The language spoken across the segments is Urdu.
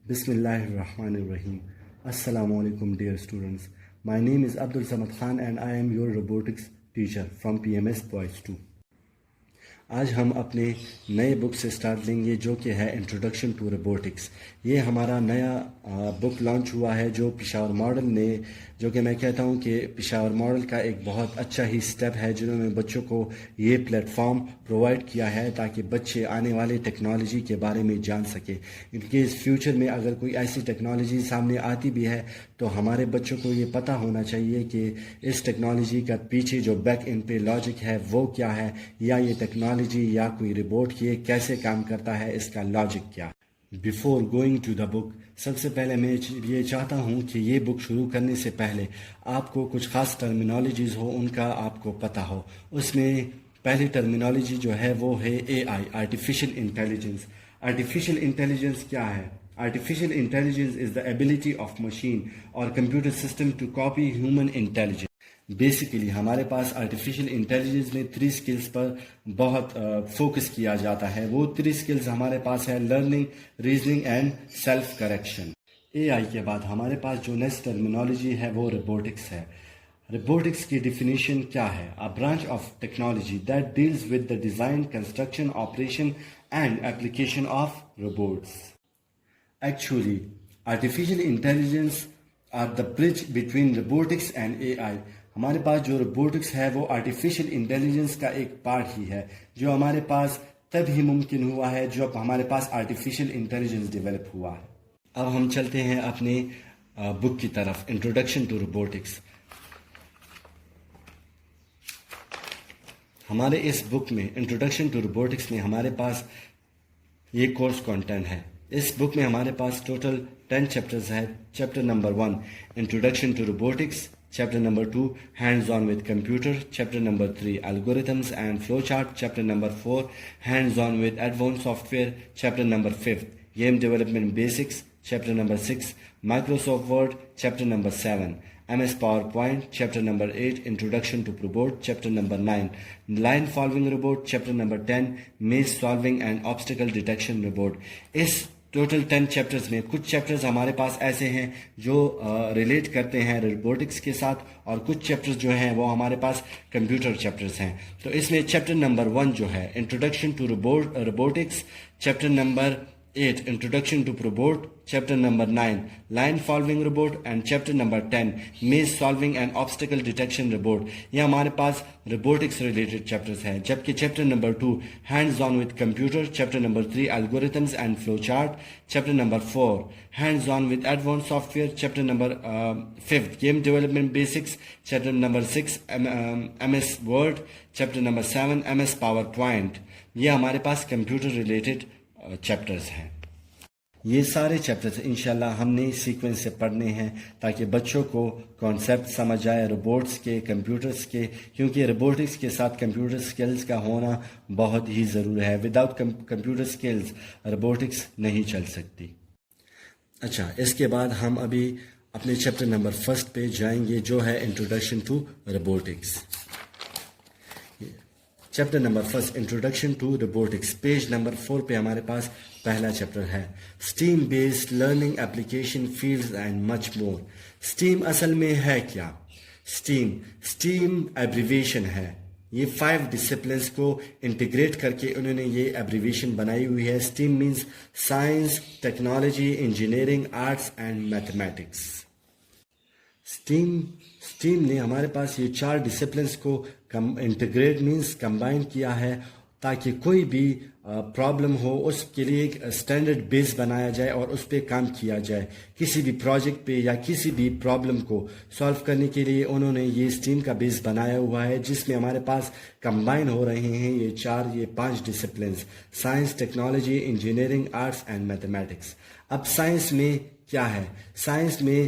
Bismillahir Rahmanir Rahim. Assalamu alaikum, dear students. My name is Abdul Samad Khan and I am your robotics teacher from PMS Boys 2. آج ہم اپنے نئے بک سے سٹارٹ لیں گے جو کہ ہے انٹروڈکشن ٹو روبوٹکس. یہ ہمارا نیا بک لانچ ہوا ہے جو پشاور ماڈل نے، جو کہ میں کہتا ہوں کہ پشاور ماڈل کا ایک بہت اچھا ہی سٹیپ ہے جنہوں نے بچوں کو یہ پلیٹ فارم پرووائڈ کیا ہے تاکہ بچے آنے والے ٹیکنالوجی کے بارے میں جان سکے. ان کیس فیوچر میں اگر کوئی ایسی ٹیکنالوجی سامنے آتی بھی ہے تو ہمارے بچوں کو یہ پتہ ہونا چاہیے کہ اس ٹیکنالوجی کا پیچھے جو بیک اینڈ پہ لاجک ہے وہ کیا ہے، یا یہ ٹیکنالوجی یا کوئی روبوٹ یہ کیسے کام کرتا ہے، اس کا لاجک کیا. بیفور گوئنگ ٹو دا بک، سب سے پہلے میں یہ چاہتا ہوں کہ یہ بک شروع کرنے سے پہلے آپ کو کچھ خاص ٹرمینالوجیز ہو، ان کا آپ کو پتہ ہو. اس میں پہلی ٹرمینالوجی جو ہے وہ ہے A I, artificial intelligence. Artificial intelligence کیا ہے؟ Artificial intelligence is the ability of machine اور computer system to copy human intelligence. Basically ہمارے پاس آرٹیفیشیل انٹیلیجنس میں 3 سکلز پر بہت فوکس کیا جاتا ہے. وہ 3 سکلز ہمارے پاس ہے: learning, reasoning and self correction. A I کے بعد ہمارے پاس جو نیکسٹ ٹرمینالوجی ہے وہ روبوٹکس ہے. روبوٹکس کی ڈیفینیشن کیا ہے؟ A branch of technology that deals with the design, construction, operation and application of robots. Actually, artificial intelligence are the bridge between robotics and AI. ہمارے پاس جو روبوٹکس ہے وہ آرٹیفیشیل انٹیلیجنس کا ایک پارٹ ہی ہے جو ہمارے پاس تب ہی ممکن ہوا ہے جب ہمارے پاس آرٹیفیشیل انٹیلیجنس ڈیولپ ہوا ہے. اب ہم چلتے ہیں اپنے بک کی طرف، انٹروڈکشن ٹو روبوٹکس. ہمارے اس بک میں انٹروڈکشن ٹو روبوٹکس میں ہمارے پاس یہ کورس کنٹینٹ ہے. اس بک میں ہمارے پاس ٹوٹل 10 چیپٹرز ہیں. Chapter number 1 introduction to robotics, chapter number 2 hands on with computer, chapter number 3 algorithms and flow chart, chapter number 4 hands on with advance software, chapter number 5 game development basics, chapter number 6 Microsoft Word, chapter number 7 MS PowerPoint, chapter number 8 Introduction to Robot, chapter number 9 Line Following Robot, chapter number 10 Maze Solving and Obstacle Detection Robot. اس ٹوٹل 10 چیپٹرز میں کچھ چیپٹرز ہمارے پاس ایسے ہیں جو ریلیٹ کرتے ہیں روبوٹکس کے ساتھ، اور کچھ چیپٹرز جو ہیں وہ ہمارے پاس کمپیوٹر چیپٹرز ہیں. تو اس میں چیپٹر نمبر 1 جو ہے introduction to robotics, chapter number 8 Introduction to Robot, chapter number 9 Line Following Robot and chapter number 10 Maze Solving and Obstacle Detection Robot. یہ ہمارے پاس روبوٹکس ریلیٹڈ چیپٹرز ہیں. جبکہ chapter number 2 Hands on with Computer, chapter number 3 Algorithms and Flow Chart, chapter number 4 Hands on with Advanced Software, chapter number 5 Game Development Basics, chapter number 6 MS Word, chapter number 7 MS PowerPoint. یہ ہمارے پاس کمپیوٹر ریلیٹڈ چیپٹرز ہیں. یہ سارے چیپٹرز انشاءاللہ ہم نے سیکوینس سے پڑھنے ہیں تاکہ بچوں کو کانسیپٹ سمجھ آئے روبوٹس کے، کمپیوٹرز کے، کیونکہ روبوٹکس کے ساتھ کمپیوٹر سکلز کا ہونا بہت ہی ضروری ہے. وداؤٹ کمپیوٹر سکلز روبوٹکس نہیں چل سکتی. اچھا، اس کے بعد ہم ابھی اپنے چیپٹر نمبر 1 پہ جائیں گے جو ہے introduction to robotics. Chapter number 1 introduction to robotics, page number 4 پہ ہمارے پاس پہلا چیپٹر ہے STEM based learning application fields and much more. STEM اصل میں ہے کیا؟ اسٹیم ایبریویشن ہے. یہ 5 ڈسپلنس کو انٹیگریٹ کر کے انہوں نے یہ ایبریویشن بنائی ہوئی ہے. STEM means science, technology, engineering, arts and mathematics. STEM نے ہمارے پاس یہ 4 ڈسپلنس کو انٹیگریٹ مینس کمبائن کیا ہے تاکہ کوئی بھی پرابلم ہو اس کے لیے ایک اسٹینڈرڈ بیس بنایا جائے اور اس پہ کام کیا جائے. کسی بھی پروجیکٹ پہ یا کسی بھی پرابلم کو سالو کرنے کے لیے انہوں نے یہ اسٹیم کا بیس بنایا ہوا ہے جس میں ہمارے پاس کمبائن ہو رہے ہیں یہ 5 disciplines: science, technology, engineering, arts and mathematics. اب سائنس میں کیا ہے؟ سائنس میں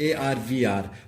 AR VR,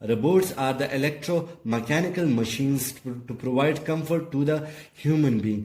Robots are the electromechanical machines to provide comfort to the human being।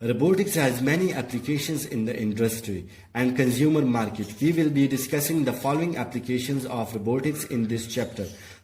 Robotics has many applications in the industry and consumer market. We will be discussing the following applications of robotics in this chapter.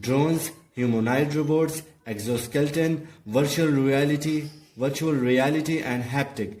drones, humanoid robots, exoskeleton, virtual reality and haptic।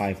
5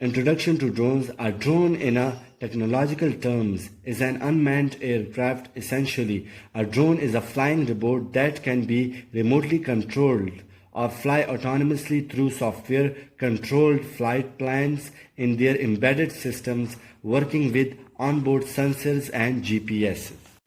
Introduction to drones. A drone in a technological terms is an unmanned aircraft essentially. A drone is a flying robot that can be remotely controlled or fly autonomously through software controlled flight plans in their embedded systems working with onboard sensors and GPS।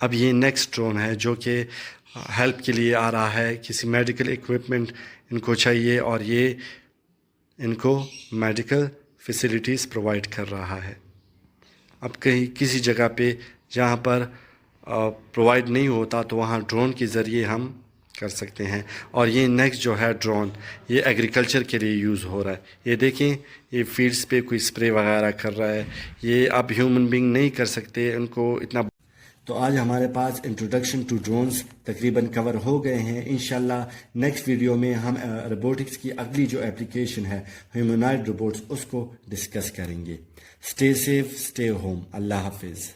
اب یہ نیکسٹ ڈرون ہے جو کہ ہیلپ کے لیے آ رہا ہے. کسی میڈیکل ایکوپمنٹ ان کو چاہیے اور یہ ان کو میڈیکل فیسلٹیز پرووائڈ کر رہا ہے. اب کہیں کسی جگہ پہ جہاں پر پرووائڈ نہیں ہوتا تو وہاں ڈرون کے ذریعے ہم کر سکتے ہیں. اور یہ نیکسٹ جو ہے ڈرون یہ ایگریکلچر کے لیے یوز ہو رہا ہے. یہ دیکھیں یہ فیلڈس پہ کوئی اسپرے وغیرہ کر رہا ہے. یہ اب ہیومن بینگ نہیں کر سکتے ان کو اتنا. تو آج ہمارے پاس انٹروڈکشن ٹو ڈرونز تقریباً کور ہو گئے ہیں. انشاءاللہ نیکسٹ ویڈیو میں ہم روبوٹکس کی اگلی جو اپلیکیشن ہے ہیومنائڈ روبوٹس اس کو ڈسکس کریں گے. Stay safe stay home. اللہ حافظ.